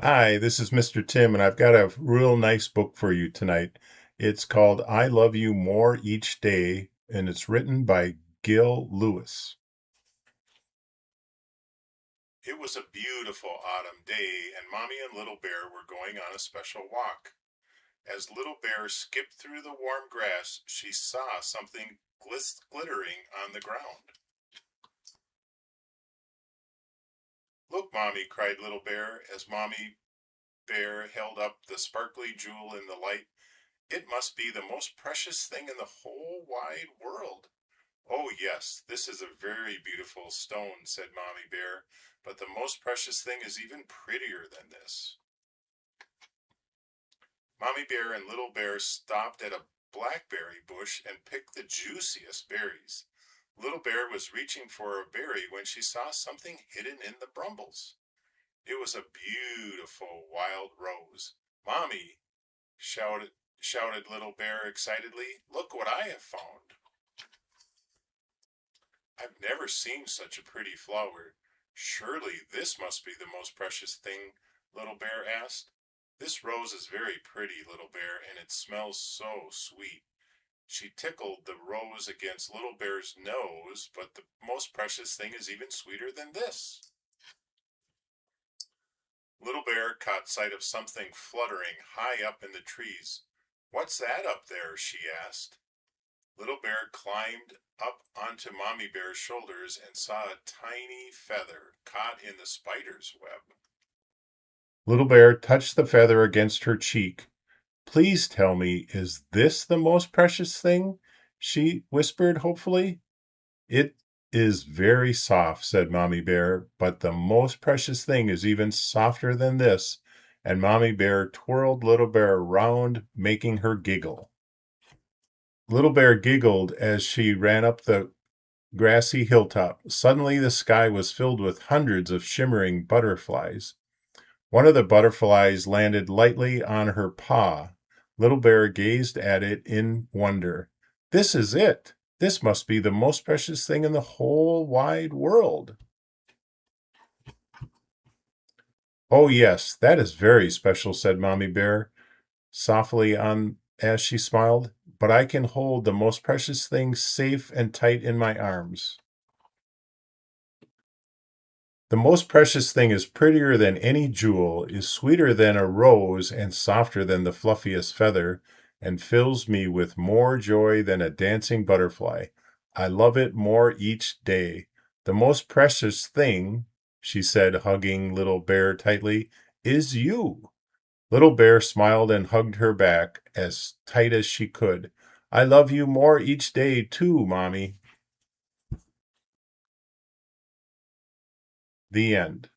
Hi, this is Mr. Tim, and I've got a real nice book for you tonight. It's called I Love You More Each Day, and it's written by Gill Lewis. It was a beautiful autumn day, and Mommy and Little Bear were going on a special walk. As Little Bear skipped through the warm grass, she saw something glittering on the ground. Look, Mommy, cried Little Bear as Mommy Bear held up the sparkly jewel in the light. It must be the most precious thing in the whole wide world. Oh, yes, this is a very beautiful stone, said Mommy Bear, but the most precious thing is even prettier than this. Mommy Bear and Little Bear stopped at a blackberry bush and picked the juiciest berries. Little Bear was reaching for a berry when she saw something hidden in the brambles. It was a beautiful wild rose. Mommy, shouted Little Bear excitedly, look what I have found. I've never seen such a pretty flower. Surely this must be the most precious thing, Little Bear asked. This rose is very pretty, Little Bear, and it smells so sweet. She tickled the rose against Little Bear's nose, but the most precious thing is even sweeter than this. Little Bear caught sight of something fluttering high up in the trees. What's that up there? She asked. Little Bear climbed up onto Mommy Bear's shoulders and saw a tiny feather caught in the spider's web. Little Bear touched the feather against her cheek. Please tell me, is this the most precious thing? She whispered hopefully. It is very soft, said Mommy Bear, but the most precious thing is even softer than this. And Mommy Bear twirled Little Bear round, making her giggle. Little Bear giggled as she ran up the grassy hilltop. Suddenly the sky was filled with hundreds of shimmering butterflies. One of the butterflies landed lightly on her paw. Little Bear gazed at it in wonder. This is it. This must be the most precious thing in the whole wide world. Oh, yes, that is very special, said Mommy Bear softly on as she smiled. But I can hold the most precious thing safe and tight in my arms. The most precious thing is prettier than any jewel, is sweeter than a rose, and softer than the fluffiest feather, and fills me with more joy than a dancing butterfly. I love it more each day. The most precious thing, she said, hugging Little Bear tightly, is you. Little Bear smiled and hugged her back as tight as she could. I love you more each day, too, Mommy. The end.